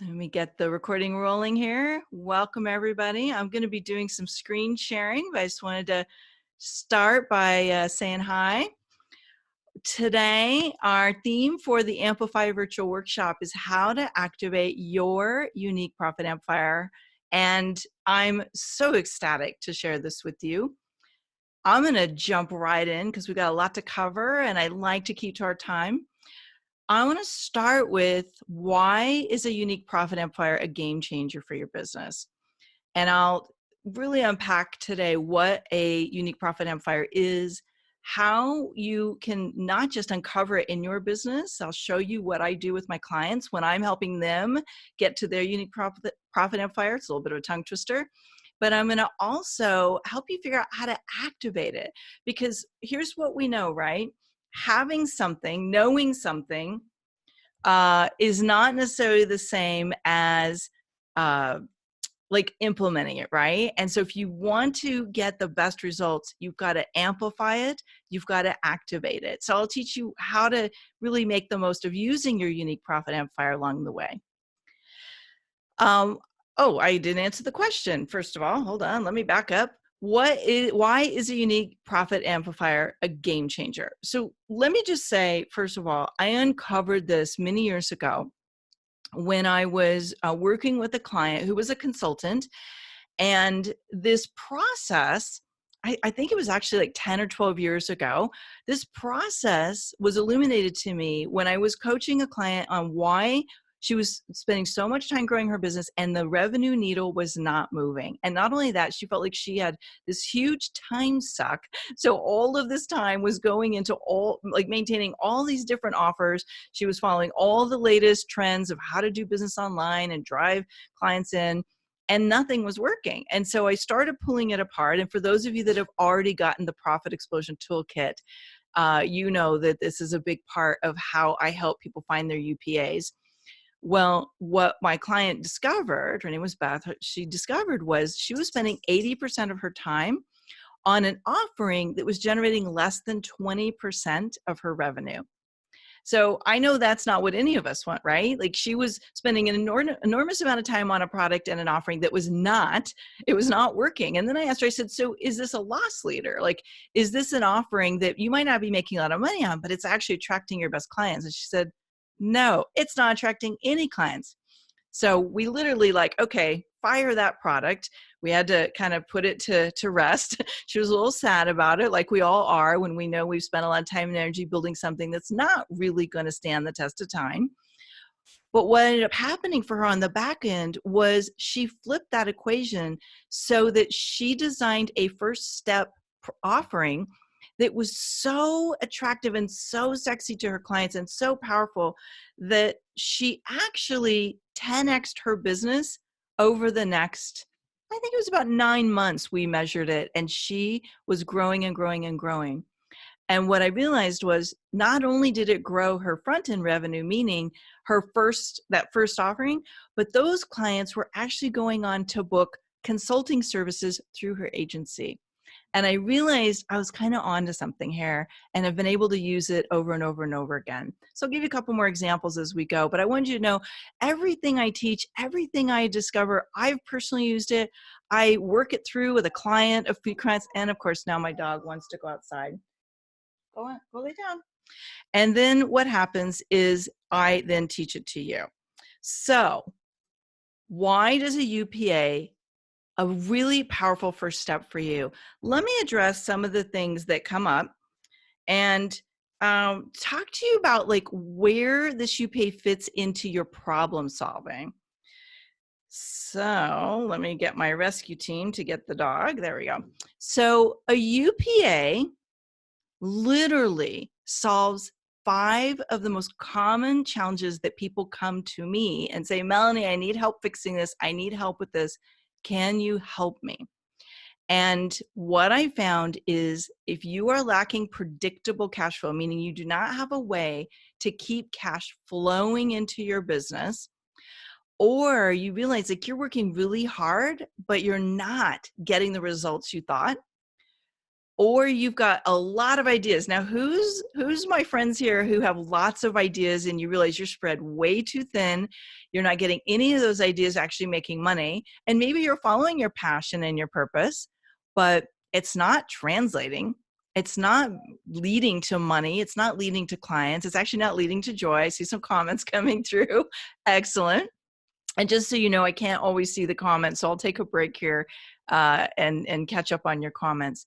Let me get the recording rolling here. Welcome, everybody. I'm going to be doing some screen sharing, but I just wanted to start by saying hi. Today, our theme for the Amplify virtual workshop is how to activate your unique profit amplifier. And I'm so ecstatic to share this with you. I'm going to jump right in because we've got a lot to cover and I like to keep to our time. I want to start with, why is a unique profit amplifier a game changer for your business? And I'll really unpack today what a unique profit amplifier is, how you can not just uncover it in your business. I'll show you what I do with my clients when I'm helping them get to their unique profit amplifier. It's a little bit of a tongue twister. But I'm going to also help you figure out how to activate it. Because here's what we know, right? Having something, knowing something, is not necessarily the same as like implementing it, right? And so if you want to get the best results, you've got to amplify it, you've got to activate it. So I'll teach you how to really make the most of using your unique profit amplifier along the way. Oh, I didn't answer the question. First of all, hold on, let me back up. Why is a unique profit amplifier a game changer? So let me just say, first of all, I uncovered this many years ago when I was working with a client who was a consultant. And this process, I think it was actually like 10 or 12 years ago, this process was illuminated to me when I was coaching a client on why she was spending so much time growing her business and the revenue needle was not moving. And not only that, she felt like she had this huge time suck. So all of this time was going into maintaining all these different offers. She was following all the latest trends of how to do business online and drive clients in, and nothing was working. And so I started pulling it apart. And for those of you that have already gotten the Profit Explosion Toolkit, you know that this is a big part of how I help people find their UPAs. Well, what my client discovered, her name was Beth, she discovered was she was spending 80% of her time on an offering that was generating less than 20% of her revenue. So I know that's not what any of us want, right? Like, she was spending an enormous amount of time on a product and an offering that was not working. And then I asked her, I said, so is this a loss leader? Like, is this an offering that you might not be making a lot of money on, but it's actually attracting your best clients? And she said, no, it's not attracting any clients. So we literally okay, fire that product. We had to kind of put it to rest. She was a little sad about it, like we all are when we know we've spent a lot of time and energy building something that's not really going to stand the test of time. But what ended up happening for her on the back end was she flipped that equation so that she designed a first step offering that was so attractive and so sexy to her clients and so powerful that she actually 10x'd her business over the next, I think it was about 9 months we measured it, and she was growing and growing and growing. And what I realized was, not only did it grow her front end revenue, meaning that first offering, but those clients were actually going on to book consulting services through her agency. And I realized I was kind of onto something here, and I've been able to use it over and over and over again. So I'll give you a couple more examples as we go, but I want you to know everything I teach, everything I discover, I've personally used it. I work it through with a few clients, and of course now my dog wants to go outside. Go lay down. And then what happens is I then teach it to you. So why does a UPA a really powerful first step for you? Let me address some of the things that come up and talk to you about where this UPA fits into your problem solving. So let me get my rescue team to get the dog. There we go. So a UPA literally solves 5 of the most common challenges that people come to me and say, Melanie, I need help fixing this. I need help with this. Can you help me? And what I found is, if you are lacking predictable cash flow, meaning you do not have a way to keep cash flowing into your business, or you realize you're working really hard, but you're not getting the results you thought, or you've got a lot of ideas. Now, who's my friends here who have lots of ideas and you realize you're spread way too thin, you're not getting any of those ideas actually making money, and maybe you're following your passion and your purpose, but it's not translating. It's not leading to money. It's not leading to clients. It's actually not leading to joy. I see some comments coming through. Excellent. And just so you know, I can't always see the comments, so I'll take a break here and catch up on your comments.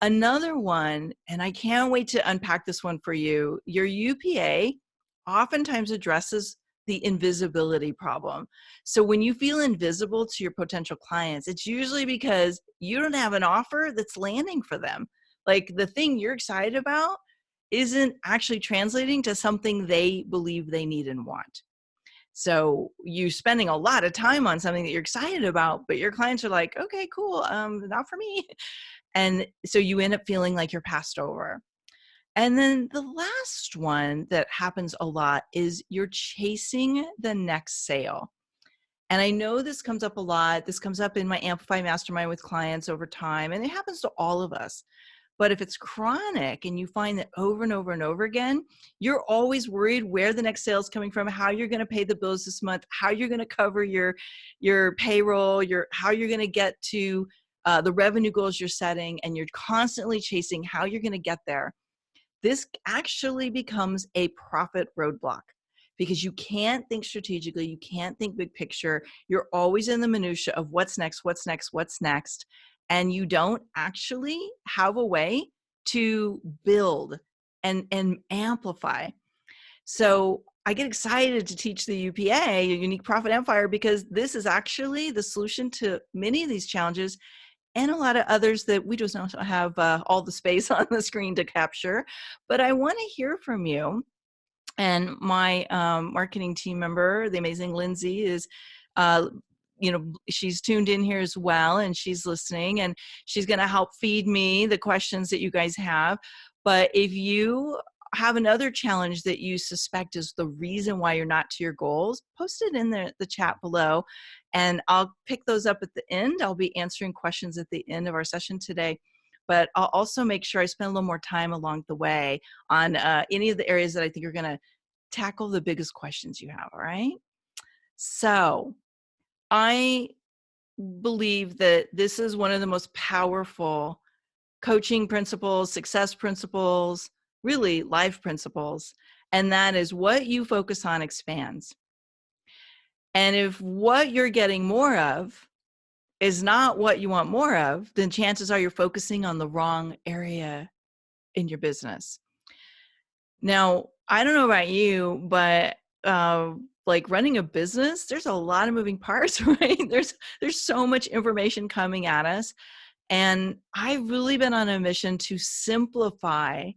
Another one, and I can't wait to unpack this one for you, your UPA oftentimes addresses the invisibility problem. So when you feel invisible to your potential clients, it's usually because you don't have an offer that's landing for them. Like the thing you're excited about isn't actually translating to something they believe they need and want. So you spending a lot of time on something that you're excited about, but your clients are like, okay, cool, not for me. And so you end up feeling like you're passed over. And then the last one that happens a lot is you're chasing the next sale. And I know this comes up a lot. This comes up in my Amplify Mastermind with clients over time, and it happens to all of us. But if it's chronic and you find that over and over and over again, you're always worried where the next sale is coming from, how you're going to pay the bills this month, how you're going to cover your payroll, how you're going to get to the revenue goals you're setting, and you're constantly chasing how you're going to get there. This actually becomes a profit roadblock because you can't think strategically, you can't think big picture. You're always in the minutia of what's next, what's next, what's next. And you don't actually have a way to build and amplify. So I get excited to teach the UPA, your Unique Profit Amplifier, because this is actually the solution to many of these challenges and a lot of others that we just don't have all the space on the screen to capture. But I want to hear from you. And my marketing team member, the amazing Lindsay, is she's tuned in here as well, and she's listening, and she's going to help feed me the questions that you guys have. But if you have another challenge that you suspect is the reason why you're not to your goals, post it in the chat below, and I'll pick those up at the end. I'll be answering questions at the end of our session today. But I'll also make sure I spend a little more time along the way on any of the areas that I think are going to tackle the biggest questions you have, all right? So I believe that this is one of the most powerful coaching principles, success principles, really life principles, and that is what you focus on expands. And if what you're getting more of is not what you want more of, then chances are you're focusing on the wrong area in your business. Now, I don't know about you, but like running a business, there's a lot of moving parts, right? There's so much information coming at us. And I've really been on a mission to simplify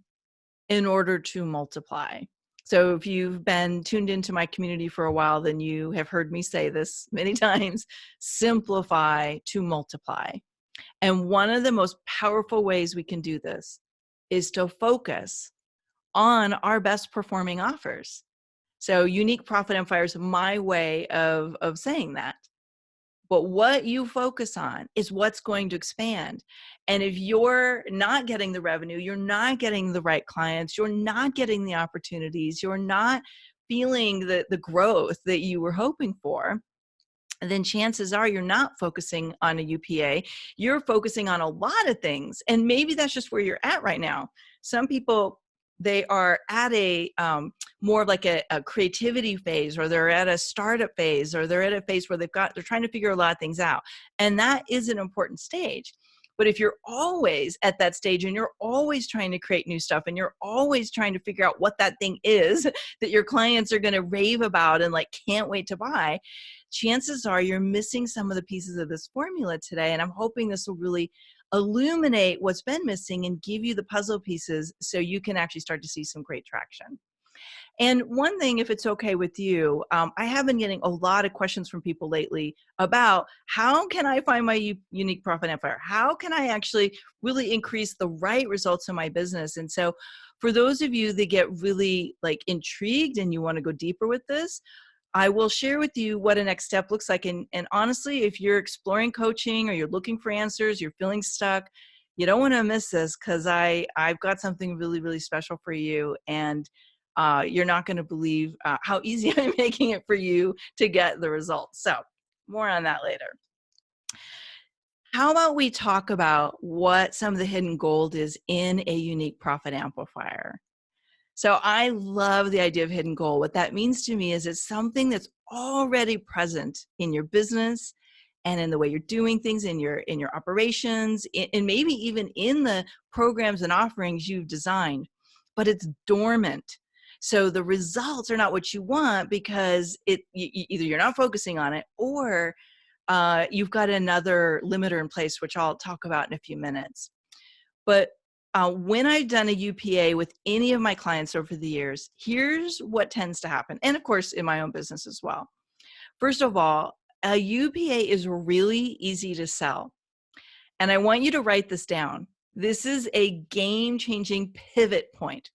in order to multiply. So if you've been tuned into my community for a while, then you have heard me say this many times, simplify to multiply. And one of the most powerful ways we can do this is to focus on our best performing offers. So Unique Profit Amplifier is my way of saying that. But what you focus on is what's going to expand. And if you're not getting the revenue, you're not getting the right clients, you're not getting the opportunities, you're not feeling the growth that you were hoping for, then chances are you're not focusing on a UPA. You're focusing on a lot of things. And maybe that's just where you're at right now. Some people, they are at a more like a creativity phase, or they're at a startup phase, or they're at a phase where they're trying to figure a lot of things out. And that is an important stage. But if you're always at that stage and you're always trying to create new stuff and you're always trying to figure out what that thing is that your clients are going to rave about and like can't wait to buy, chances are you're missing some of the pieces of this formula today. And I'm hoping this will really illuminate what's been missing and give you the puzzle pieces so you can actually start to see some great traction. And one thing, if it's okay with you, I have been getting a lot of questions from people lately about how can I find my unique profit amplifier? How can I actually really increase the right results in my business? And so for those of you that get really like intrigued and you want to go deeper with this, I will share with you what a next step looks like. And honestly, if you're exploring coaching or you're looking for answers, you're feeling stuck, you don't want to miss this because I've got something really, really special for you. And you're not going to believe how easy I'm making it for you to get the results. So more on that later. How about we talk about what some of the hidden gold is in a unique profit amplifier? So I love the idea of hidden gold. What that means to me is it's something that's already present in your business and in the way you're doing things in your operations, and maybe even in the programs and offerings you've designed, but it's dormant. So the results are not what you want because either you're not focusing on it, or you've got another limiter in place, which I'll talk about in a few minutes. But when I've done a UPA with any of my clients over the years, here's what tends to happen. And of course, in my own business as well. First of all, a UPA is really easy to sell. And I want you to write this down. This is a game-changing pivot point.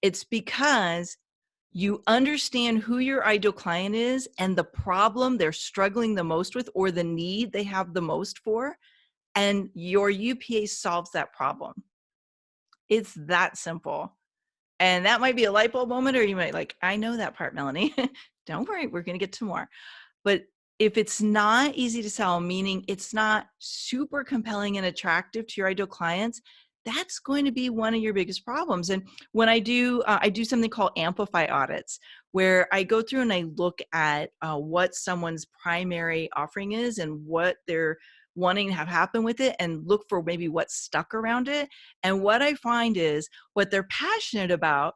It's because you understand who your ideal client is and the problem they're struggling the most with, or the need they have the most for, and your UPA solves that problem. It's that simple. And that might be a light bulb moment, or you might like, I know that part, Melanie. Don't worry, we're going to get to more. But if it's not easy to sell, meaning it's not super compelling and attractive to your ideal clients, that's going to be one of your biggest problems. And when I do something called Amplify Audits, where I go through and I look at what someone's primary offering is and what they're wanting to have happen with it, and look for maybe what's stuck around it. And what I find is what they're passionate about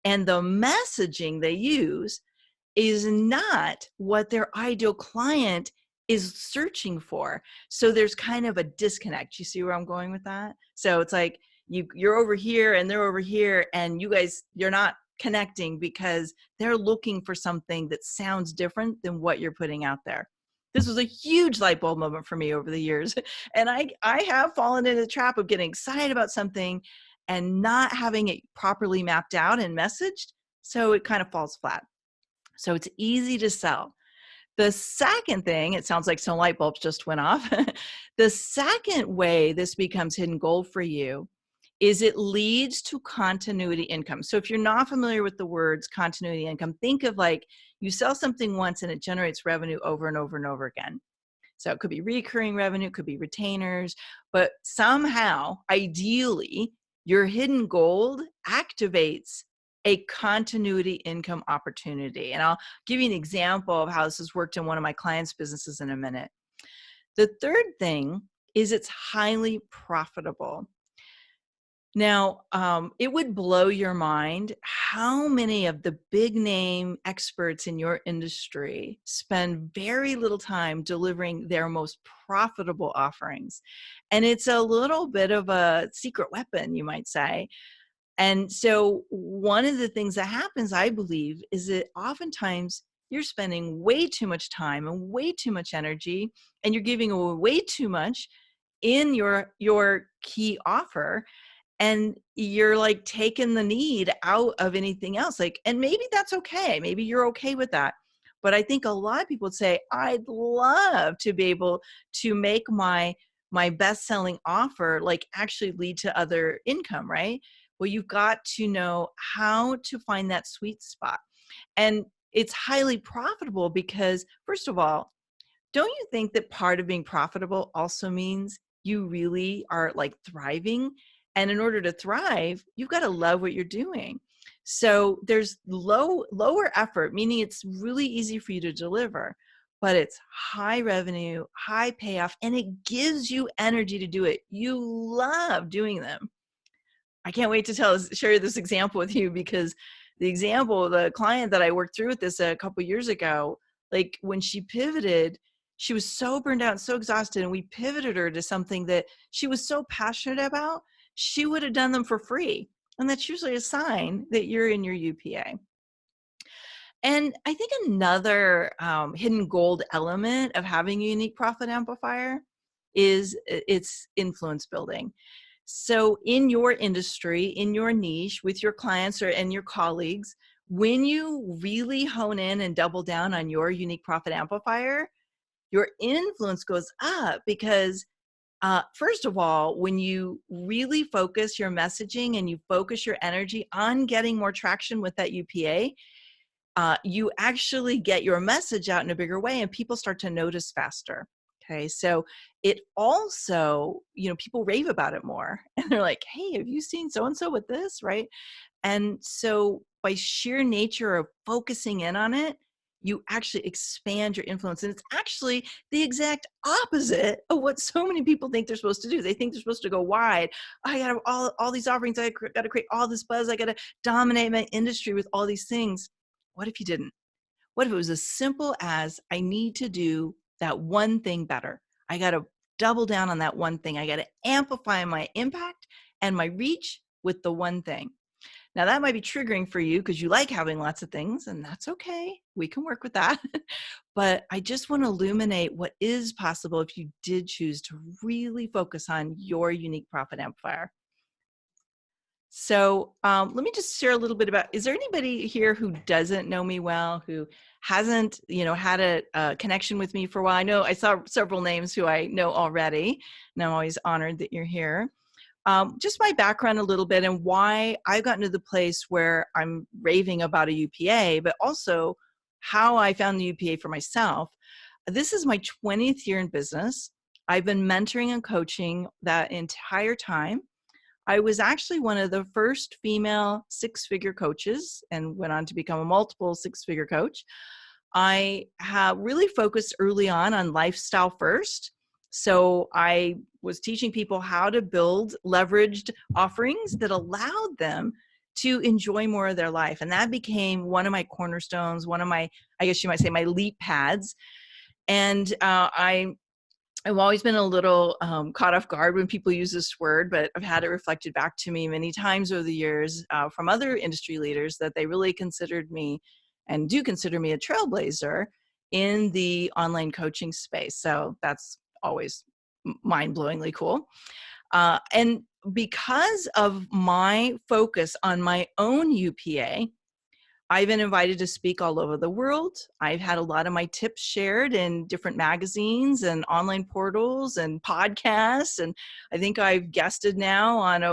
and the messaging they use is not what their ideal client is searching for. So there's kind of a disconnect. You see where I'm going with that? So it's like you're over here and they're over here, and you're not connecting because they're looking for something that sounds different than what you're putting out there. This was a huge light bulb moment for me over the years. And I have fallen into the trap of getting excited about something and not having it properly mapped out and messaged. So it kind of falls flat. So it's easy to sell. The second thing, it sounds like some light bulbs just went off. The second way this becomes hidden gold for you is it leads to continuity income. So if you're not familiar with the words continuity income, think of like you sell something once and it generates revenue over and over and over again. So it could be recurring revenue, it could be retainers, but somehow, ideally, your hidden gold activates a continuity income opportunity. And I'll give you an example of how this has worked in one of my clients' businesses in a minute. The third thing is it's highly profitable. Now, it would blow your mind how many of the big name experts in your industry spend very little time delivering their most profitable offerings. And it's a little bit of a secret weapon, you might say. And so one of the things that happens, I believe, is that oftentimes you're spending way too much time and way too much energy, and you're giving away way too much in your key offer, and you're like taking the need out of anything else. Like, and maybe that's okay. Maybe you're okay with that. But I think a lot of people would say, I'd love to be able to make my best-selling offer like actually lead to other income, right? Well, you've got to know how to find that sweet spot. And it's highly profitable because, first of all, don't you think that part of being profitable also means you really are like thriving? And in order to thrive, you've got to love what you're doing. So there's lower effort, meaning it's really easy for you to deliver, but it's high revenue, high payoff, and it gives you energy to do it. You love doing them. I can't wait to share this example with you, because the client that I worked through with this a couple years ago, like when she pivoted, she was so burned out and so exhausted, and we pivoted her to something that she was so passionate about, she would have done them for free. And that's usually a sign that you're in your UPA. And I think another hidden gold element of having a unique profit amplifier is its influence building. So in your industry, in your niche, with your clients and your colleagues, when you really hone in and double down on your unique profit amplifier, your influence goes up because First of all, when you really focus your messaging and you focus your energy on getting more traction with that UPA, you actually get your message out in a bigger way and people start to notice faster. Okay, so it also, people rave about it more and they're like, hey, have you seen so-and-so with this, right? And so by sheer nature of focusing in on it, you actually expand your influence. And it's actually the exact opposite of what so many people think they're supposed to do. They think they're supposed to go wide. I got all these offerings. I got to create all this buzz. I got to dominate my industry with all these things. What if you didn't? What if it was as simple as I need to do that one thing better? I got to double down on that one thing. I got to amplify my impact and my reach with the one thing. Now that might be triggering for you because you like having lots of things, and that's okay. We can work with that. But I just want to illuminate what is possible if you did choose to really focus on your unique profit amplifier. So let me just share a little bit about, is there anybody here who doesn't know me well, who hasn't, had a connection with me for a while? I know I saw several names who I know already, and I'm always honored that you're here. Just my background a little bit and why I've gotten to the place where I'm raving about a UPA, but also how I found the UPA for myself. This is my 20th year in business. I've been mentoring and coaching that entire time. I was actually one of the first female six-figure coaches and went on to become a multiple six-figure coach. I have really focused early on lifestyle first. So I was teaching people how to build leveraged offerings that allowed them to enjoy more of their life. And that became one of my cornerstones, one of my, I guess you might say, my leap pads. And I've always been a little caught off guard when people use this word, but I've had it reflected back to me many times over the years from other industry leaders that they really considered me and do consider me a trailblazer in the online coaching space. So that's always mind-blowingly cool. And because of my focus on my own UPA, I've been invited to speak all over the world. I've had a lot of my tips shared in different magazines and online portals and podcasts. And I think I've guested now on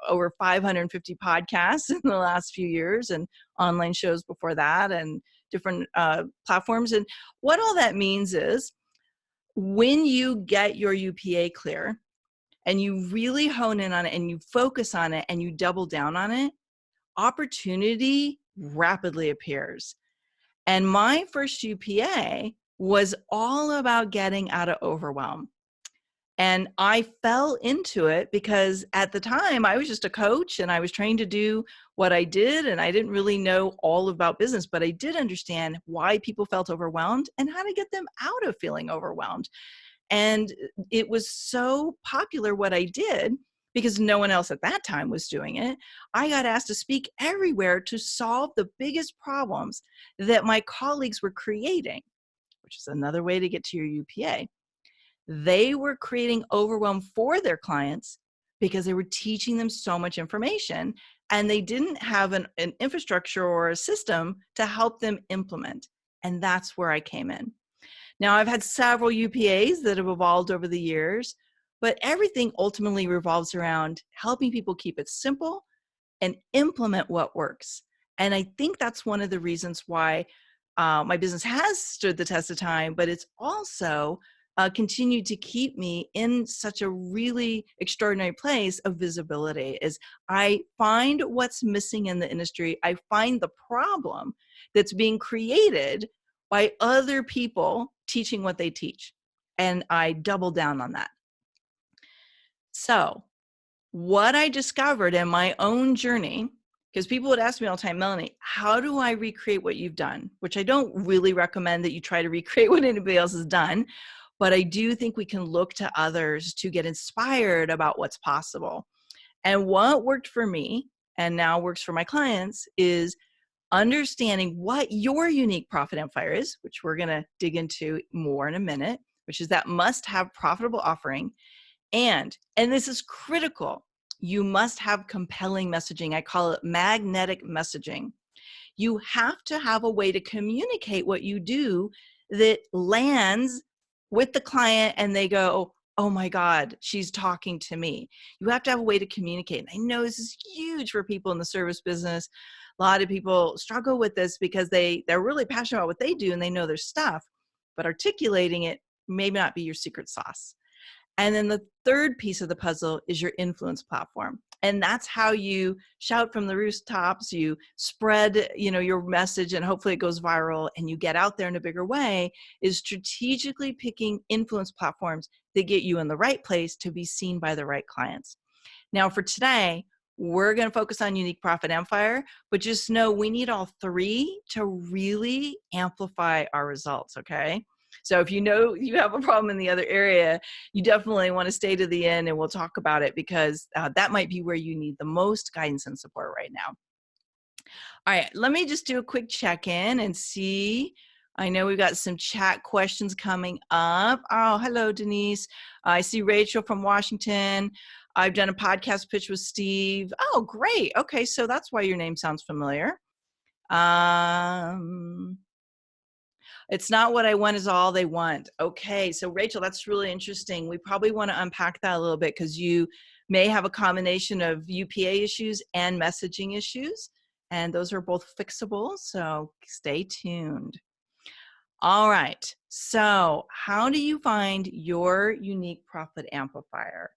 over 550 podcasts in the last few years and online shows before that and different platforms. And what all that means is when you get your UPA clear and you really hone in on it and you focus on it and you double down on it, opportunity rapidly appears. And my first UPA was all about getting out of overwhelm. And I fell into it because at the time I was just a coach and I was trained to do what I did. And I didn't really know all about business, but I did understand why people felt overwhelmed and how to get them out of feeling overwhelmed. And it was so popular what I did because no one else at that time was doing it. I got asked to speak everywhere to solve the biggest problems that my colleagues were creating, which is another way to get to your UPA. They were creating overwhelm for their clients because they were teaching them so much information and they didn't have an infrastructure or a system to help them implement. And that's where I came in. Now, I've had several UPAs that have evolved over the years, but everything ultimately revolves around helping people keep it simple and implement what works. And I think that's one of the reasons why my business has stood the test of time, but it's also continued to keep me in such a really extraordinary place of visibility. Is I find what's missing in the industry. I find the problem that's being created by other people teaching what they teach. And I double down on that. So what I discovered in my own journey, because people would ask me all the time, Melanie, how do I recreate what you've done? Which I don't really recommend that you try to recreate what anybody else has done. But I do think we can look to others to get inspired about what's possible. And what worked for me and now works for my clients is understanding what your unique profit amplifier is, which we're going to dig into more in a minute, which is that must-have profitable offering. And this is critical, you must have compelling messaging. I call it magnetic messaging. You have to have a way to communicate what you do that lands with the client and they go, oh my God, she's talking to me. You have to have a way to communicate. And I know this is huge for people in the service business. A lot of people struggle with this because they're really passionate about what they do and they know their stuff, but articulating it may not be your secret sauce. And then the third piece of the puzzle is your influence platform. And that's how you shout from the rooftops, you spread, your message, and hopefully it goes viral and you get out there in a bigger way, is strategically picking influence platforms that get you in the right place to be seen by the right clients. Now for today, we're going to focus on unique profit amplifier, but just know we need all three to really amplify our results, okay? So if you know you have a problem in the other area, you definitely want to stay to the end and we'll talk about it, because that might be where you need the most guidance and support right now. All right, let me just do a quick check-in and see. I know we've got some chat questions coming up. Oh, hello, Denise. I see Rachel from Washington. I've done a podcast pitch with Steve. Oh, great. Okay, so that's why your name sounds familiar. It's not what I want is all they want. Okay, so Rachel, that's really interesting. We probably want to unpack that a little bit, because you may have a combination of UPA issues and messaging issues, and those are both fixable, so stay tuned. All right, so how do you find your unique profit amplifier?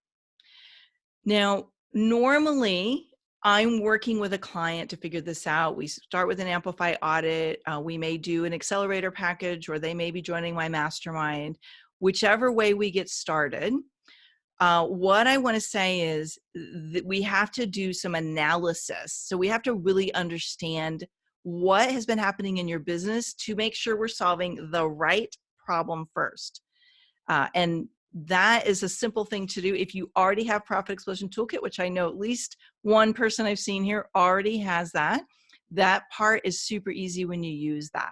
Now, normally, I'm working with a client to figure this out. We start with an Amplify Audit. We may do an accelerator package, or they may be joining my mastermind. Whichever way we get started, what I want to say is that we have to do some analysis. So we have to really understand what has been happening in your business to make sure we're solving the right problem first. And that is a simple thing to do. If you already have Profit Explosion Toolkit, which I know at least one person I've seen here already has that part is super easy when you use that.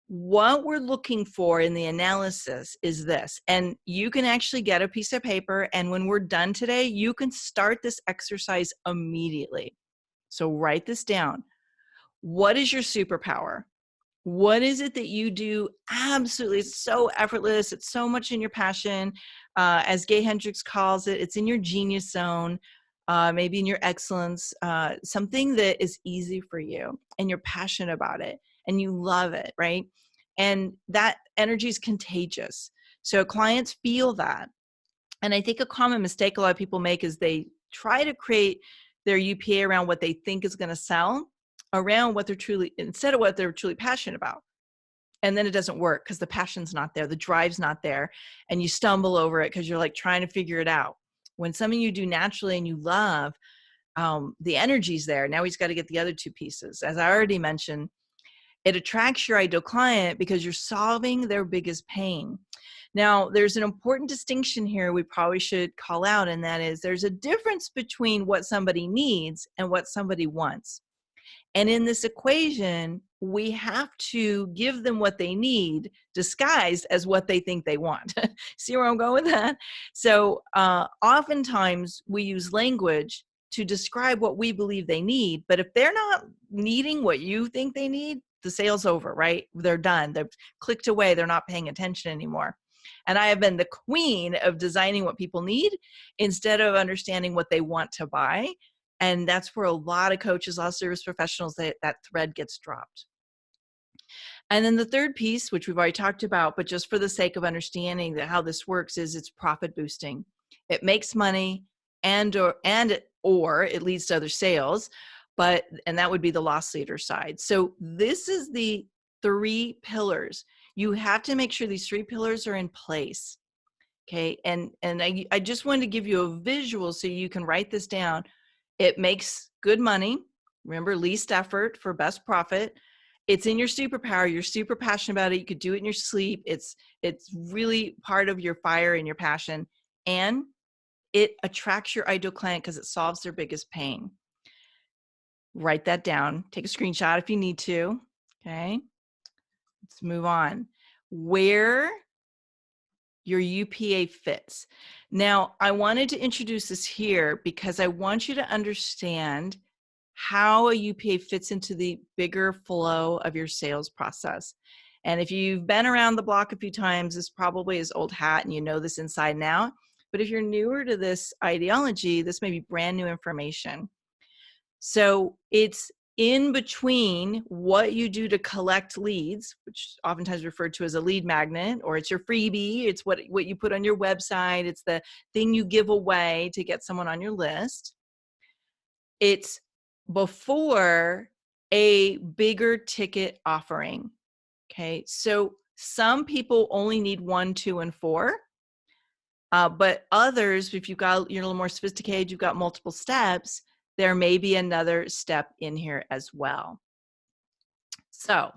What we're looking for in the analysis is this, and you can actually get a piece of paper, and when we're done today, you can start this exercise immediately. So write this down. What is your superpower? What is it that you do absolutely? It's so effortless. It's so much in your passion. As Gay Hendricks calls it, it's in your genius zone, maybe in your excellence, something that is easy for you and you're passionate about it and you love it, right? And that energy is contagious. So clients feel that. And I think a common mistake a lot of people make is they try to create their UPA around what they think is going to sell, around what they're truly, instead of what they're truly passionate about. And then it doesn't work because the passion's not there, the drive's not there, and you stumble over it because you're like trying to figure it out. When something you do naturally and you love, the energy's there. Now he's got to get the other two pieces. As I already mentioned, it attracts your ideal client because you're solving their biggest pain. Now, there's an important distinction here we probably should call out, and that is there's a difference between what somebody needs and what somebody wants. And in this equation, we have to give them what they need disguised as what they think they want. See where I'm going with that? So oftentimes we use language to describe what we believe they need, but if they're not needing what you think they need, the sale's over, right? They're done. They've clicked away. They're not paying attention anymore. And I have been the queen of designing what people need instead of understanding what they want to buy. And that's where a lot of coaches, a lot of service professionals, that thread gets dropped. And then the third piece, which we've already talked about, but just for the sake of understanding that how this works, is it's profit boosting. It makes money or it leads to other sales, and that would be the loss leader side. So this is the three pillars. You have to make sure these three pillars are in place. Okay. And I just wanted to give you a visual so you can write this down. It makes good money. Remember, least effort for best profit. It's in your superpower. You're super passionate about it. You could do it in your sleep. It's really part of your fire and your passion. And it attracts your ideal client because it solves their biggest pain. Write that down. Take a screenshot if you need to. Okay. Let's move on. Where your UPA fits. Now, I wanted to introduce this here because I want you to understand how a UPA fits into the bigger flow of your sales process. And if you've been around the block a few times, this probably is old hat and you know this inside and out. But if you're newer to this ideology, this may be brand new information. So it's in between what you do to collect leads, which is oftentimes referred to as a lead magnet, or it's your freebie, it's what you put on your website, it's the thing you give away to get someone on your list. It's before a bigger ticket offering. Okay, so some people only need 1, 2, and 4. But others, if you're a little more sophisticated, you've got multiple steps, there may be another step in here as well. So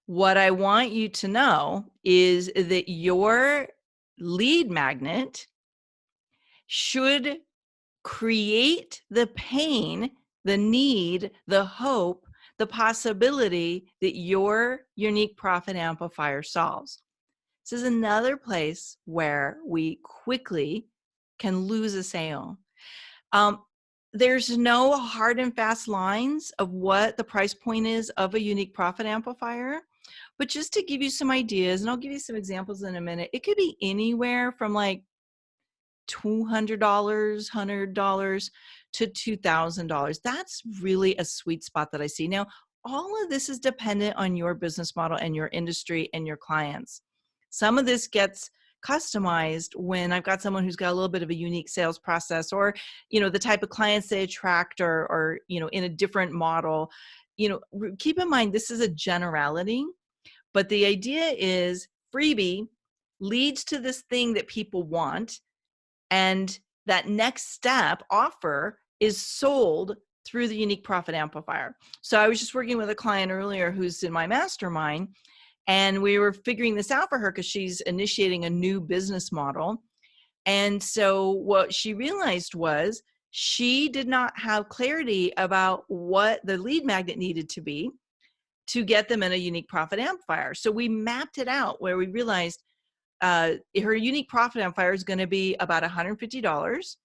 what I want you to know is that your lead magnet should create the pain, the need, the hope, the possibility that your unique profit amplifier solves. This is another place where we quickly can lose a sale. There's no hard and fast lines of what the price point is of a unique profit amplifier, but just to give you some ideas, and I'll give you some examples in a minute, it could be anywhere from like $200, $100 to $2,000. That's really a sweet spot that I see. Now, all of this is dependent on your business model and your industry and your clients. Some of this gets customized when I've got someone who's got a little bit of a unique sales process, or, the type of clients they attract, or in a different model. Keep in mind, this is a generality, but the idea is freebie leads to this thing that people want. And that next step offer is sold through the unique profit amplifier. So I was just working with a client earlier who's in my mastermind, and we were figuring this out for her because she's initiating a new business model. And so what she realized was she did not have clarity about what the lead magnet needed to be to get them in a unique profit amplifier. So we mapped it out where we realized her unique profit amplifier is going to be about $150.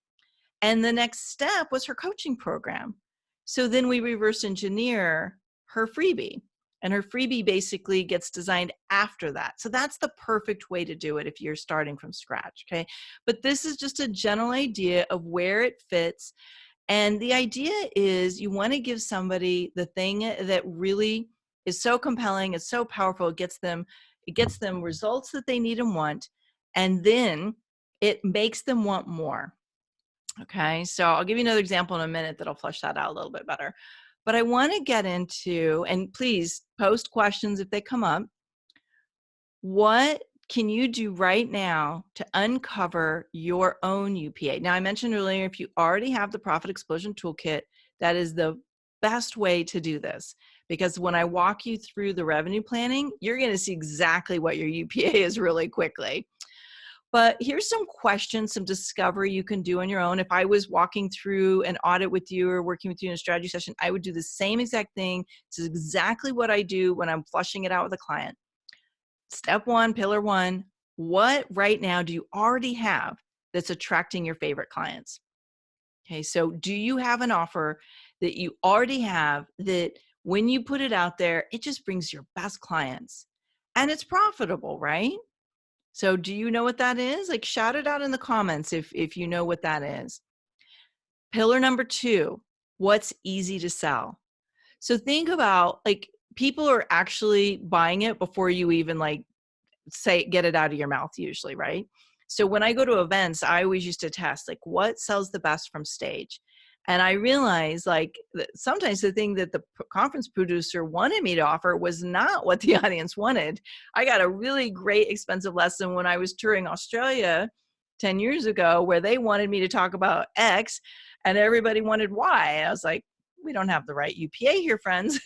And the next step was her coaching program. So then we reverse engineer her freebie, and her freebie basically gets designed after that. So that's the perfect way to do it if you're starting from scratch. Okay. But this is just a general idea of where it fits. And the idea is you want to give somebody the thing that really is so compelling, it's so powerful, it gets them results that they need and want, and then it makes them want more. Okay, so I'll give you another example in a minute that'll flesh that out a little bit better. But I want to get into, and please post questions if they come up. What can you do right now to uncover your own UPA? Now, I mentioned earlier, if you already have the Profit Explosion Toolkit, that is the best way to do this. Because when I walk you through the revenue planning, you're going to see exactly what your UPA is really quickly. But here's some questions, some discovery you can do on your own. If I was walking through an audit with you or working with you in a strategy session, I would do the same exact thing. This is exactly what I do when I'm flushing it out with a client. Step 1, pillar 1, what right now do you already have that's attracting your favorite clients? Okay, so do you have an offer that you already have that when you put it out there, it just brings your best clients and it's profitable, right? So do you know what that is? Like, shout it out in the comments if you know what that is. Pillar number 2, what's easy to sell? So think about, like, people are actually buying it before you even get it out of your mouth usually, right? So when I go to events, I always used to test, like, what sells the best from stage? And I realized, like, that sometimes the thing that the conference producer wanted me to offer was not what the audience wanted. I got a really great expensive lesson when I was touring Australia 10 years ago, where they wanted me to talk about X and everybody wanted Y. And I was like, we don't have the right UPA here, friends.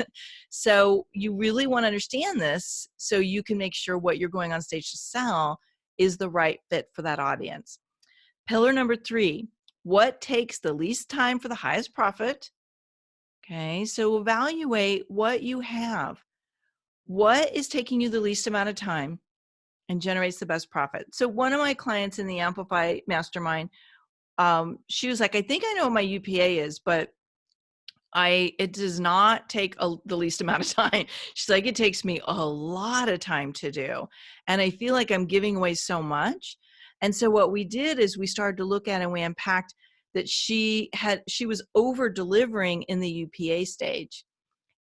So you really want to understand this so you can make sure what you're going on stage to sell is the right fit for that audience. Pillar number 3, what takes the least time for the highest profit? Okay, so evaluate what you have. What is taking you the least amount of time and generates the best profit? So one of my clients in the Amplify Mastermind, she was like, I think I know what my UPA is, but It does not take the least amount of time. She's like, it takes me a lot of time to do. And I feel like I'm giving away so much. And so what we did is we started to look at it and we unpacked that she was over delivering in the UPA stage.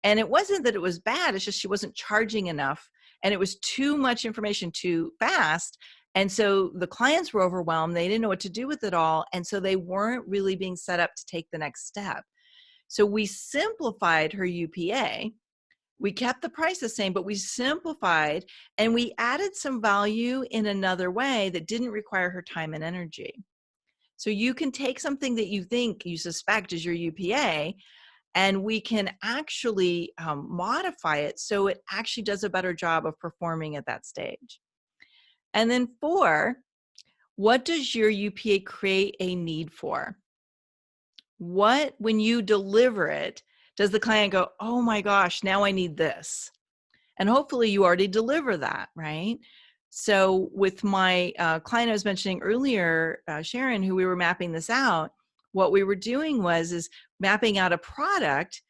And it wasn't that it was bad, it's just she wasn't charging enough and it was too much information too fast. And so the clients were overwhelmed. They didn't know what to do with it all. And so they weren't really being set up to take the next step. So we simplified her UPA. We kept the price the same, but we simplified and we added some value in another way that didn't require her time and energy. So you can take something that you think you suspect is your UPA, and we can actually modify it so it actually does a better job of performing at that stage. And then 4, what does your UPA create a need for? What, when you deliver it, does the client go, oh my gosh, now I need this? And hopefully you already deliver that, right? So with my client I was mentioning earlier, Sharon, who we were mapping this out, what we were doing is mapping out a product.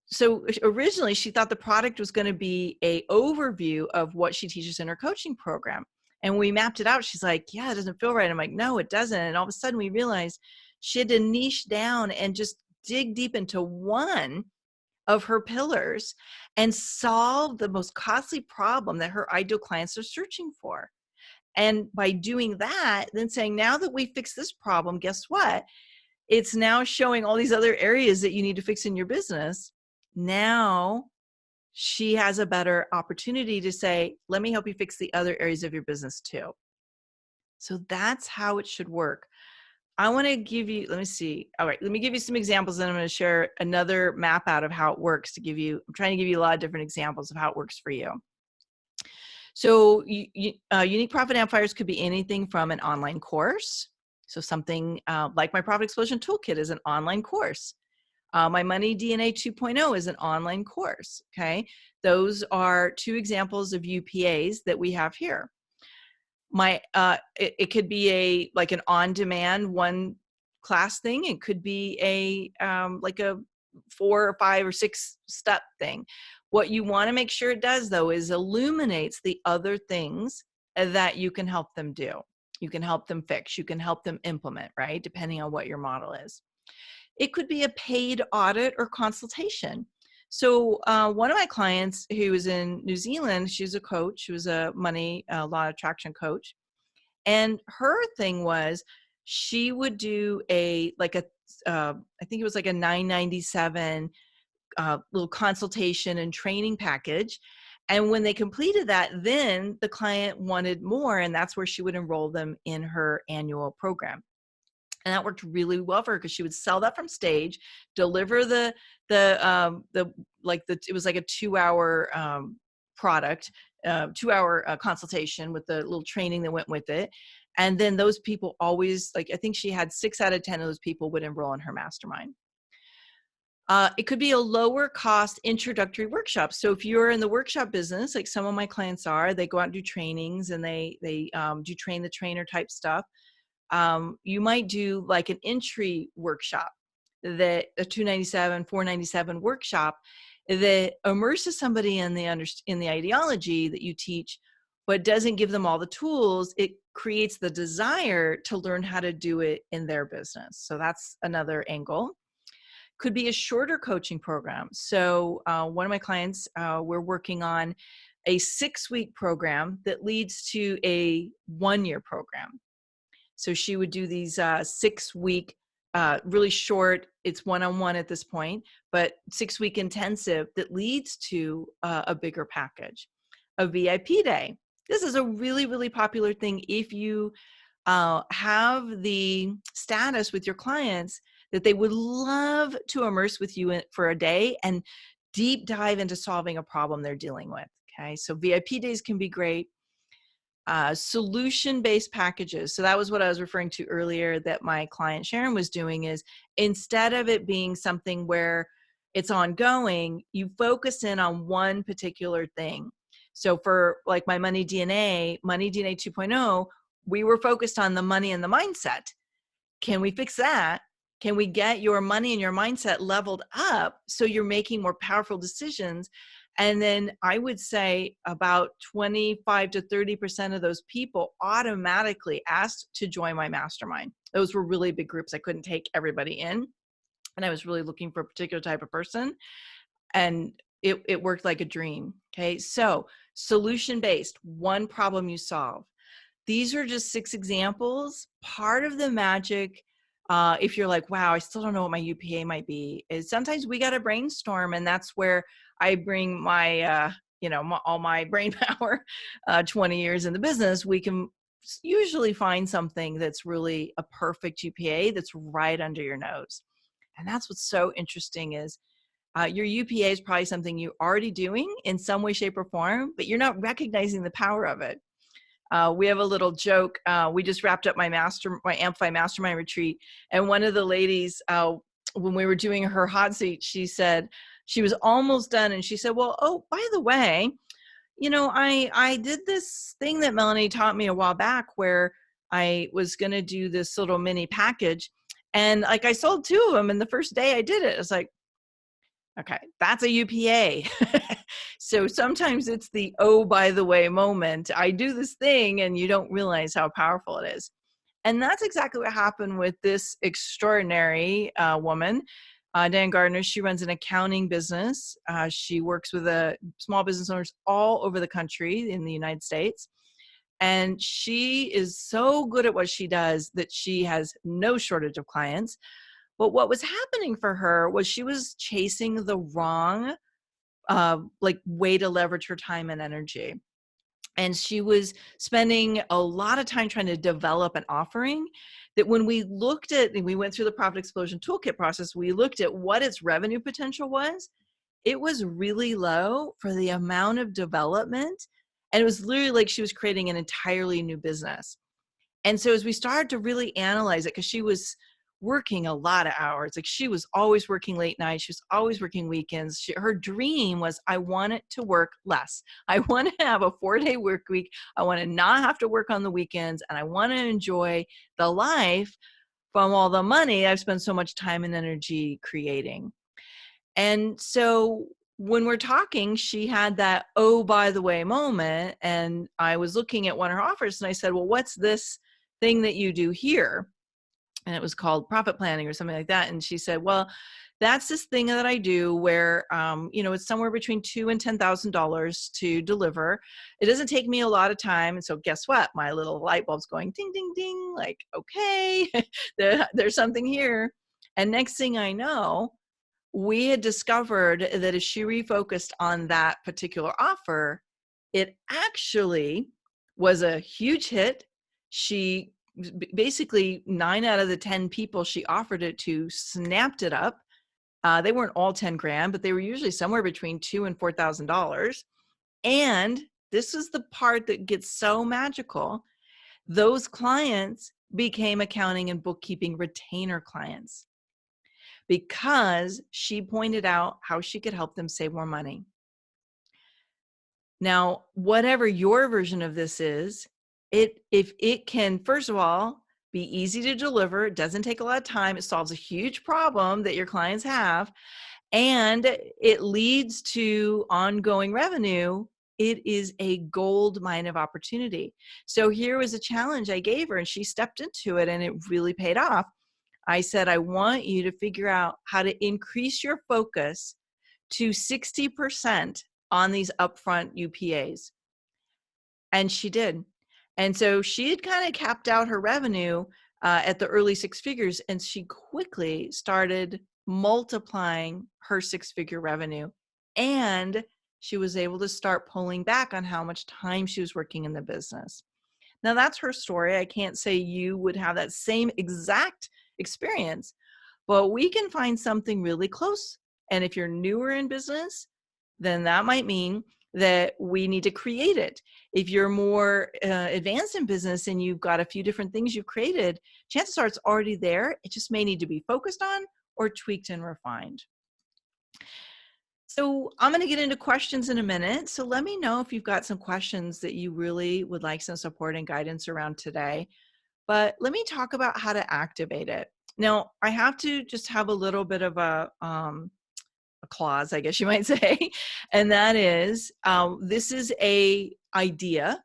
So originally she thought the product was going to be a overview of what she teaches in her coaching program. And we mapped it out. She's like, yeah, it doesn't feel right. I'm like, no, it doesn't. And all of a sudden we realized she had to niche down and just dig deep into one of her pillars and solve the most costly problem that her ideal clients are searching for. And by doing that, then saying, now that we fixed this problem, guess what? It's now showing all these other areas that you need to fix in your business. Now she has a better opportunity to say, let me help you fix the other areas of your business too. So that's how it should work. I want to give you, let me see. All right, let me give you some examples, and I'm going to share another map out of how it works to give you, I'm trying to give you a lot of different examples of how it works for you. So unique profit amplifiers could be anything from an online course. So something like my Profit Explosion Toolkit is an online course. My Money DNA 2.0 is an online course, okay? Those are 2 examples of UPAs that we have here. It could be like an on-demand one class thing. It could be like a 4 or 5 or 6 step thing. What you want to make sure it does, though, is illuminates the other things that you can help them do. You can help them fix. You can help them implement, right? Depending on what your model is. It could be a paid audit or consultation. So one of my clients who was in New Zealand, she's a coach. She was a money law attraction coach. And her thing was she would do I think it was like a $9.97 little consultation and training package. And when they completed that, then the client wanted more, and that's where she would enroll them in her annual program. And that worked really well for her because she would sell that from stage, deliver it was like a 2-hour product, 2-hour consultation with the little training that went with it. And then those people always, like, I think she had 6 out of 10 of those people would enroll in her mastermind. It could be a lower cost introductory workshop. So if you're in the workshop business, like some of my clients are, they go out and do trainings and they do train the trainer type stuff. You might do like an entry workshop, that a $297, $497 workshop that immerses somebody in the ideology that you teach, but doesn't give them all the tools. It creates the desire to learn how to do it in their business. So that's another angle. Could be a shorter coaching program. So one of my clients, we're working on a 6-week program that leads to a 1-year program. So she would do these 6-week, really short, it's one-on-one at this point, but 6-week intensive that leads to a bigger package. A VIP day. This is a really, really popular thing if you have the status with your clients that they would love to immerse with you for a day and deep dive into solving a problem they're dealing with. Okay, so VIP days can be great. Solution-based packages. So that was what I was referring to earlier that my client Sharon was doing, is instead of it being something where it's ongoing, you focus in on one particular thing. So for like my Money DNA 2.0, we were focused on the money and the mindset. Can we fix that? Can we get your money and your mindset leveled up so you're making more powerful decisions? And then I would say about 25 to 30% of those people automatically asked to join my mastermind. Those were really big groups. I couldn't take everybody in, and I was really looking for a particular type of person. And it worked like a dream. Okay. So solution-based, one problem you solve. These are just 6 examples. Part of the magic, if you're like, wow, I still don't know what my UPA might be, is sometimes we got to brainstorm. And that's where I bring my, all my brain power, 20 years in the business. We can usually find something that's really a perfect UPA that's right under your nose. And that's what's so interesting is your UPA is probably something you're already doing in some way, shape, or form, but you're not recognizing the power of it. We have a little joke. We just wrapped up my Amplify Mastermind retreat, and one of the ladies, when we were doing her hot seat, she said she was almost done, and she said, "Well, oh, by the way, I did this thing that Melanie taught me a while back, where I was going to do this little mini package, and like I sold 2 of them, and the first day I did it, it's like." Okay, that's a UPA. So sometimes it's the, oh, by the way moment. I do this thing and you don't realize how powerful it is. And that's exactly what happened with this extraordinary woman, Dan Gardner. She runs an accounting business. She works with small business owners all over the country in the United States. And she is so good at what she does that she has no shortage of clients. But what was happening for her was she was chasing the wrong way to leverage her time and energy. And she was spending a lot of time trying to develop an offering that when we looked at, and we went through the Profit Explosion Toolkit process, we looked at what its revenue potential was. It was really low for the amount of development. And it was literally like she was creating an entirely new business. And so as we started to really analyze it, because she was working a lot of hours, like she was always working late nights, she was always working weekends. Her dream was, I want it to work less. I want to have a 4-day work week. I want to not have to work on the weekends, and I want to enjoy the life from all the money I've spent so much time and energy creating. And so when we're talking, she had that, oh, by the way moment. And I was looking at one of her offers and I said, well, what's this thing that you do here? And it was called profit planning or something like that. And she said, well, that's this thing that I do where, it's somewhere between $2,000 and $10,000 to deliver. It doesn't take me a lot of time. And so guess what? My little light bulb's going ding, ding, ding, like, okay, there's something here. And next thing I know, we had discovered that if she refocused on that particular offer, it actually was a huge hit. She basically 9 out of the 10 people she offered it to snapped it up. They weren't all 10 grand, but they were usually somewhere between $2,000 and $4,000. And this is the part that gets so magical. Those clients became accounting and bookkeeping retainer clients because she pointed out how she could help them save more money. Now, whatever your version of this is, if it can, first of all, be easy to deliver, it doesn't take a lot of time, it solves a huge problem that your clients have, and it leads to ongoing revenue, it is a gold mine of opportunity. So here was a challenge I gave her, and she stepped into it, and it really paid off. I said, I want you to figure out how to increase your focus to 60% on these upfront UPAs. And she did. And so she had kind of capped out her revenue at the early 6 figures, and she quickly started multiplying her 6-figure revenue. And she was able to start pulling back on how much time she was working in the business. Now that's her story. I can't say you would have that same exact experience, but we can find something really close. And if you're newer in business, then that might mean that we need to create it. If you're more advanced in business and you've got a few different things you've created, chances are it's already there. It just may need to be focused on or tweaked and refined. So I'm going to get into questions in a minute. So let me know if you've got some questions that you really would like some support and guidance around today. But let me talk about how to activate it. Now, I have to just have a little bit of a clause, I guess you might say, and that is, this is a idea.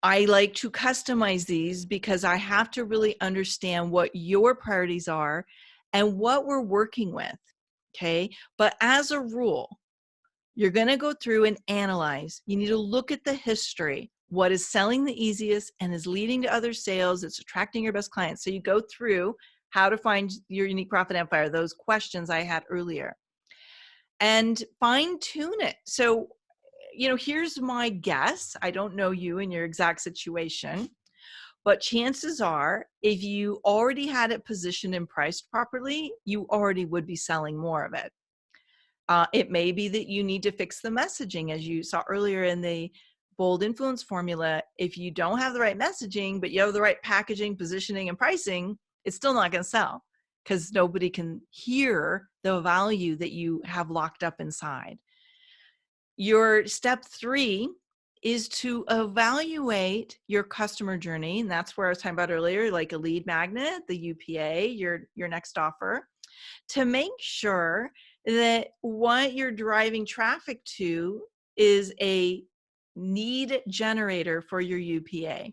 I like to customize these because I have to really understand what your priorities are and what we're working with, okay? But as a rule, you're going to go through and analyze. You need to look at the history. What is selling the easiest and is leading to other sales? It's attracting your best clients. So you go through how to find your unique profit amplifier, those questions I had earlier, and fine tune it. So, here's my guess. I don't know you and your exact situation, but chances are if you already had it positioned and priced properly, you already would be selling more of it. It may be that you need to fix the messaging, as you saw earlier in the bold influence formula. If you don't have the right messaging, but you have the right packaging, positioning, and pricing, it's still not going to sell because nobody can hear the value that you have locked up inside. Your step 3 is to evaluate your customer journey. And that's where I was talking about earlier, like a lead magnet, the UPA, your next offer, to make sure that what you're driving traffic to is a need generator for your UPA.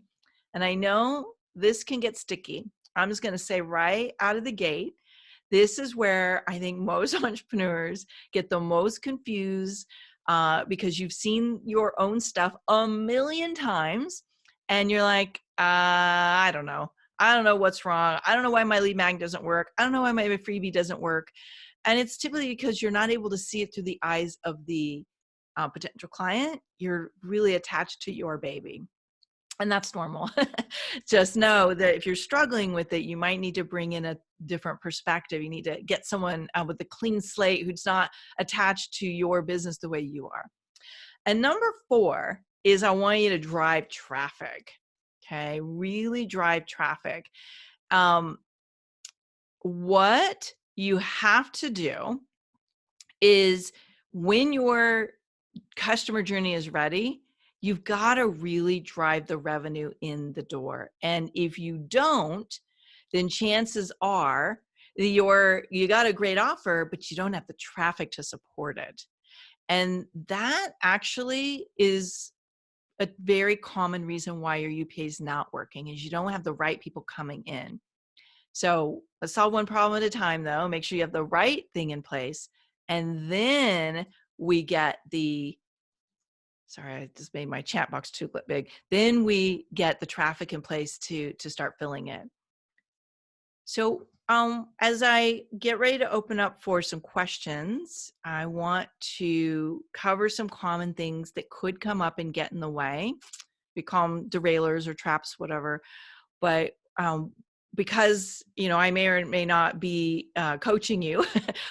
And I know this can get sticky. I'm just going to say right out of the gate, this is where I think most entrepreneurs get the most confused, because you've seen your own stuff a million times and you're like, I don't know. I don't know what's wrong. I don't know why my lead magnet doesn't work. I don't know why my freebie doesn't work. And it's typically because you're not able to see it through the eyes of the potential client. You're really attached to your baby. And that's normal. Just know that if you're struggling with it, you might need to bring in a different perspective. You need to get someone with a clean slate who's not attached to your business the way you are. And number 4 is I want you to drive traffic. Okay, really drive traffic. What you have to do is when your customer journey is ready, you've got to really drive the revenue in the door. And if you don't, then chances are you got a great offer, but you don't have the traffic to support it. And that actually is a very common reason why your UPA is not working, is you don't have the right people coming in. So let's solve one problem at a time, though. Make sure you have the right thing in place. And then we get sorry, I just made my chat box too big. Then we get the traffic in place to start filling it. So as I get ready to open up for some questions, I want to cover some common things that could come up and get in the way. We call them derailers or traps, whatever. But because I may or may not be coaching you,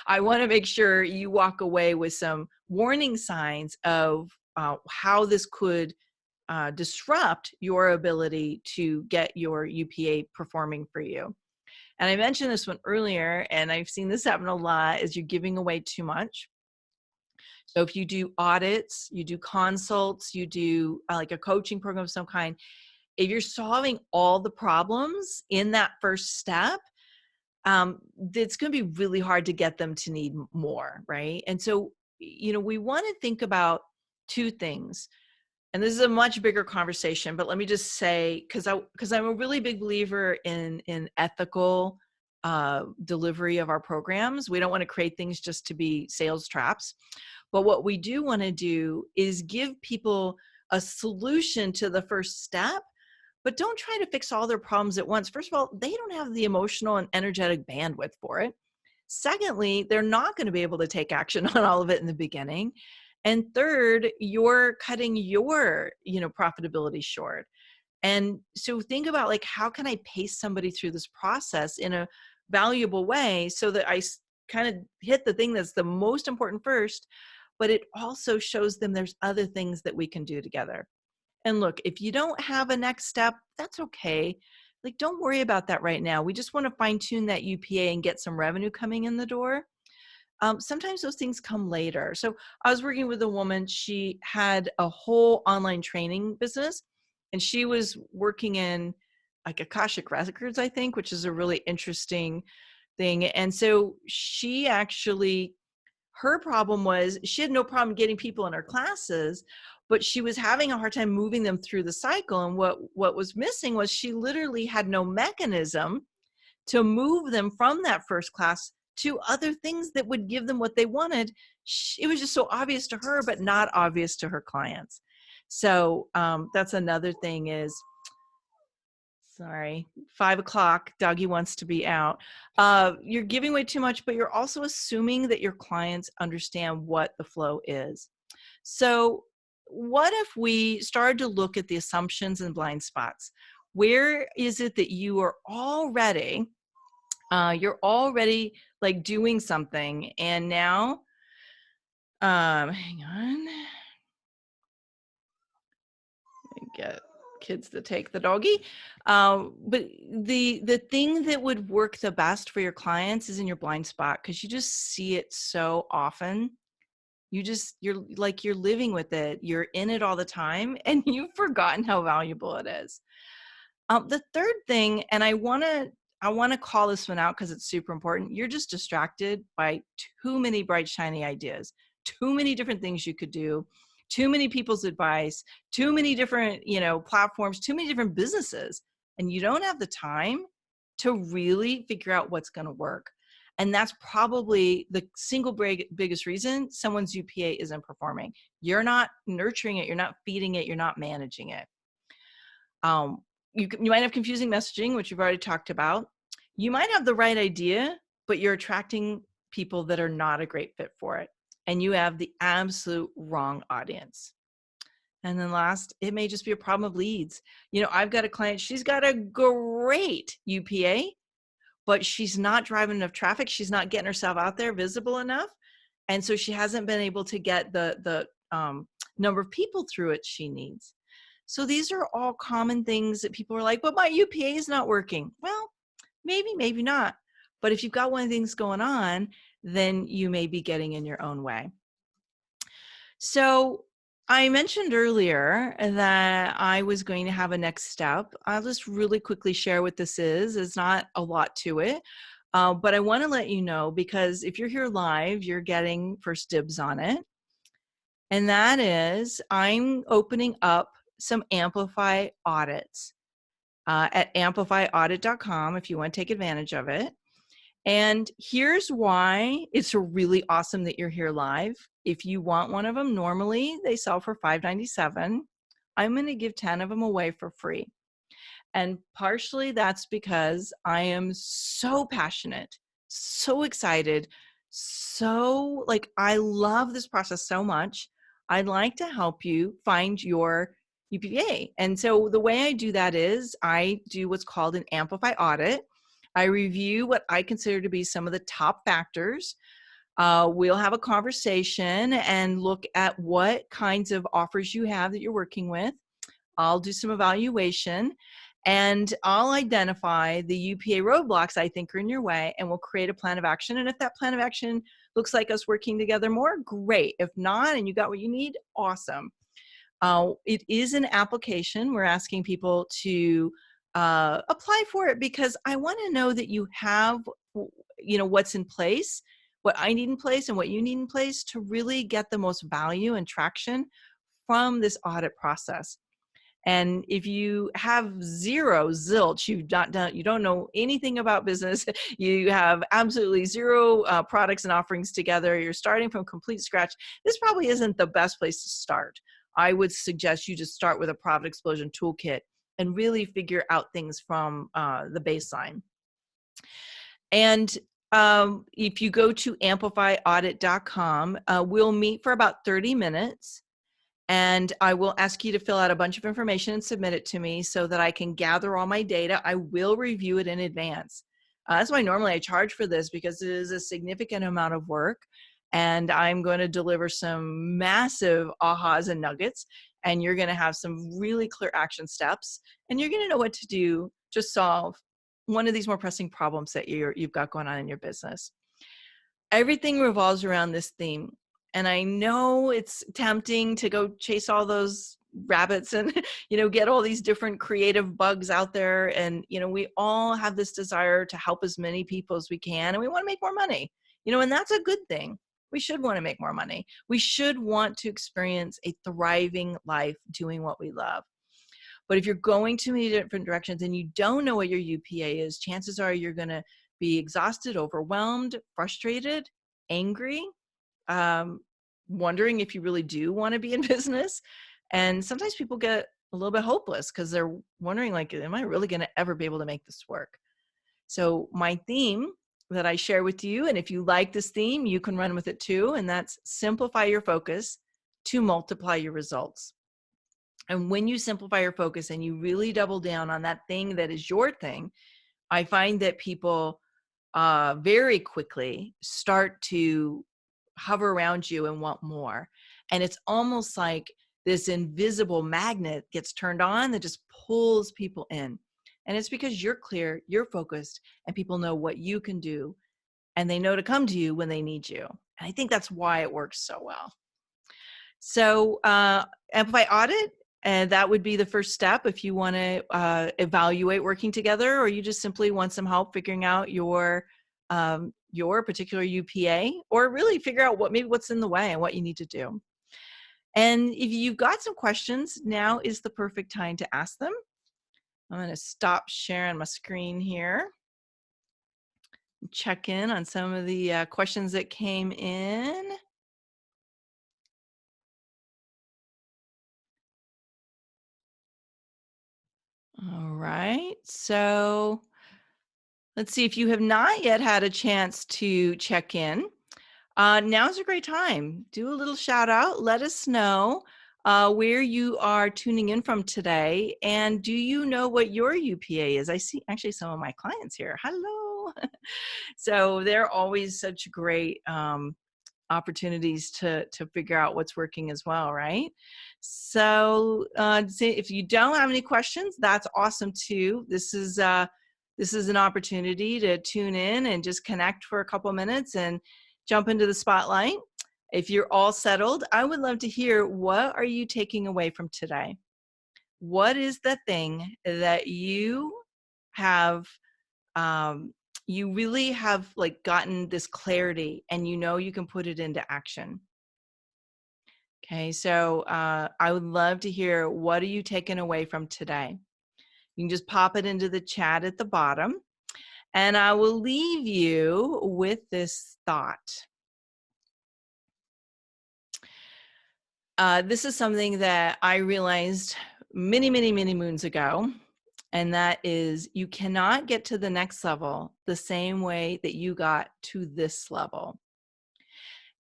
I want to make sure you walk away with some warning signs of how this could disrupt your ability to get your UPA performing for you. And I mentioned this one earlier, and I've seen this happen a lot, is you're giving away too much. So if you do audits, you do consults, you do like a coaching program of some kind, if you're solving all the problems in that first step, it's going to be really hard to get them to need more, right? And so, we want to think about 2 things. And this is a much bigger conversation, but let me just say, because I'm a really big believer in ethical delivery of our programs. We don't want to create things just to be sales traps. But what we do want to do is give people a solution to the first step, but don't try to fix all their problems at once. First of all, they don't have the emotional and energetic bandwidth for it. Secondly, they're not going to be able to take action on all of it in the beginning. And third, you're cutting your, profitability short. And so think about, like, how can I pace somebody through this process in a valuable way so that I kind of hit the thing that's the most important first, but it also shows them there's other things that we can do together. And look, if you don't have a next step, that's okay. Like, don't worry about that right now. We just want to fine tune that UPA and get some revenue coming in the door. Sometimes those things come later. So I was working with a woman. She had a whole online training business, and she was working in like Akashic Records, I think, which is a really interesting thing. And so she actually, her problem was she had no problem getting people in her classes, but she was having a hard time moving them through the cycle. And what was missing was she literally had no mechanism to move them from that first class to other things that would give them what they wanted. It was just so obvious to her, but not obvious to her clients. So that's another thing is, sorry, 5 o'clock, doggy wants to be out. You're giving away too much, but you're also assuming that your clients understand what the flow is. So what if we started to look at the assumptions and blind spots? Where is it that you are already, you're already like doing something, and now, hang on, get kids to take the doggy. But the thing that would work the best for your clients is in your blind spot, because you just see it so often. You're like, you're living with it, you're in it all the time, and you've forgotten how valuable it is. The third thing, and I want to call this one out because it's super important. You're just distracted by too many bright, shiny ideas, too many different things you could do, too many people's advice, too many different, platforms, too many different businesses, and you don't have the time to really figure out what's going to work. And that's probably the single biggest reason someone's UPA isn't performing. You're not nurturing it, you're not feeding it, you're not managing it. You might have confusing messaging, which you've already talked about. You might have the right idea, but you're attracting people that are not a great fit for it. And you have the absolute wrong audience. And then last, it may just be a problem of leads. I've got a client, she's got a great UPA, but she's not driving enough traffic. She's not getting herself out there visible enough. And so she hasn't been able to get the number of people through it she needs. So these are all common things that people are like, but my UPA is not working. Well, maybe not. But if you've got one of the things going on, then you may be getting in your own way. So I mentioned earlier that I was going to have a next step. I'll just really quickly share what this is. It's not a lot to it, but I want to let you know, because if you're here live, you're getting first dibs on it. And that is, I'm opening up some Amplify Audits at amplifyaudit.com if you want to take advantage of it. And here's why it's really awesome that you're here live. If you want one of them, normally they sell for $5.97. I'm going to give 10 of them away for free. And partially that's because I am so passionate, so excited, so I love this process so much. I'd like to help you find your UPA. And so the way I do that is I do what's called an Amplify Audit. I review what I consider to be some of the top factors. We'll have a conversation and look at what kinds of offers you have that you're working with. I'll do some evaluation, and I'll identify the UPA roadblocks I think are in your way, and we'll create a plan of action. And if that plan of action looks like us working together more, great. If not, and you got what you need, awesome. It is an application. We're asking people to apply for it because I want to know that you have, what's in place, what I need in place, and what you need in place to really get the most value and traction from this audit process. And if you have zilch, you don't know anything about business, you have absolutely zero products and offerings together, you're starting from complete scratch, this probably isn't the best place to start. I would suggest you just start with a Profit Explosion toolkit and really figure out things from the baseline. And if you go to amplifyaudit.com, we'll meet for about 30 minutes. And I will ask you to fill out a bunch of information and submit it to me so that I can gather all my data. I will review it in advance. That's why normally I charge for this, because it is a significant amount of work. And I'm going to deliver some massive ahas and nuggets. And you're going to have some really clear action steps. And you're going to know what to do to solve one of these more pressing problems that you've got going on in your business. Everything revolves around this theme. And I know it's tempting to go chase all those rabbits and, get all these different creative bugs out there. And, we all have this desire to help as many people as we can. And we want to make more money, and that's a good thing. We should want to make more money. We should want to experience a thriving life doing what we love. But if you're going too many different directions and you don't know what your UPA is, chances are you're going to be exhausted, overwhelmed, frustrated, angry, wondering if you really do want to be in business. And sometimes people get a little bit hopeless because they're wondering, like, am I really going to ever be able to make this work? So my theme that I share with you, and if you like this theme, you can run with it too, and that's simplify your focus to multiply your results. And when you simplify your focus and you really double down on that thing that is your thing, I find that people very quickly start to hover around you and want more. And it's almost like this invisible magnet gets turned on that just pulls people in. And it's because you're clear, you're focused, and people know what you can do, and they know to come to you when they need you. And I think that's why it works so well. So Amplify Audit, and that would be the first step if you want to evaluate working together, or you just simply want some help figuring out your particular UPA, or really figure out what's in the way and what you need to do. And if you've got some questions, now is the perfect time to ask them. I'm going to stop sharing my screen here. Check in on some of the questions that came in. All right, so let's see, if you have not yet had a chance to check in, now's a great time. Do a little shout out. Let us know where you are tuning in from today. And do you know what your UPA is? I see actually some of my clients here. Hello. So they're always such great opportunities to figure out what's working as well, right? So if you don't have any questions, that's awesome too. This is an opportunity to tune in and just connect for a couple minutes and jump into the spotlight. If you're all settled, I would love to hear, what are you taking away from today? What is the thing that you have you really have like gotten this clarity and you can put it into action? Okay, so I would love to hear, what are you taking away from today? You can just pop it into the chat at the bottom, and I will leave you with this thought. This is something that I realized many, many, many moons ago, and that is, you cannot get to the next level the same way that you got to this level.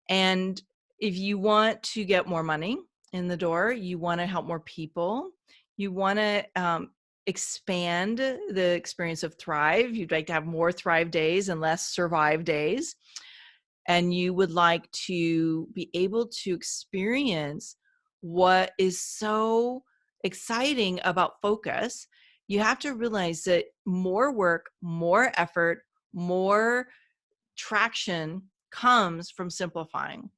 And if you want to get more money in the door, you want to help more people, you want to expand the experience of thrive, you'd like to have more thrive days and less survive days, and you would like to be able to experience what is so exciting about focus, you have to realize that more work, more effort, more traction comes from simplifying.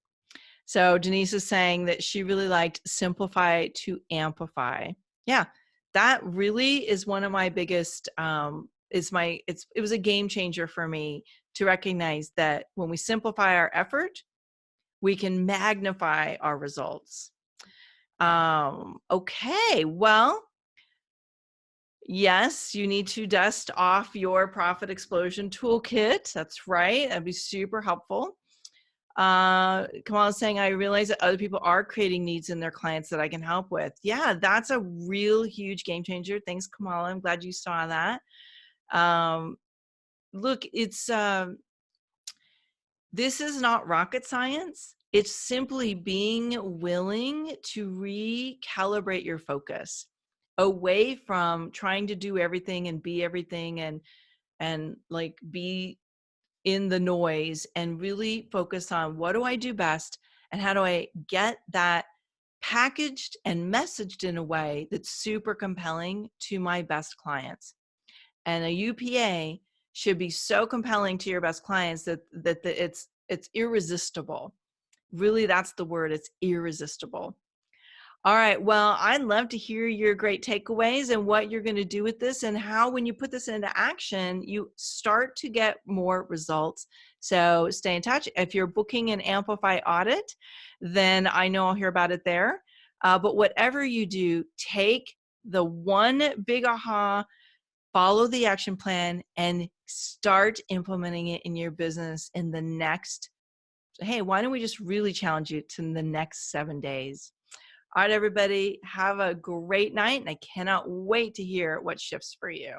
So Denise is saying that she really liked simplify to amplify. Yeah, that really is one of my biggest, it was a game changer for me to recognize that when we simplify our effort, we can magnify our results. Okay, well, yes, you need to dust off your Profit Explosion Toolkit. That's right. That'd be super helpful. Kamala is saying, I realize that other people are creating needs in their clients that I can help with. Yeah, that's a real huge game changer. Thanks, Kamala. I'm glad you saw that. Look, this is not rocket science. It's simply being willing to recalibrate your focus away from trying to do everything and be everything and like be in the noise, and really focus on, what do I do best and how do I get that packaged and messaged in a way that's super compelling to my best clients. And a UPA should be so compelling to your best clients that it's irresistible. Really, that's the word. It's irresistible. All right. Well, I'd love to hear your great takeaways and what you're going to do with this and how, when you put this into action, you start to get more results. So stay in touch. If you're booking an Amplify audit, then I know I'll hear about it there. But whatever you do, take the one big aha, follow the action plan, and start implementing it in your business in the next. Hey, why don't we just really challenge you to the next 7 days? All right, everybody, have a great night, and I cannot wait to hear what shifts for you.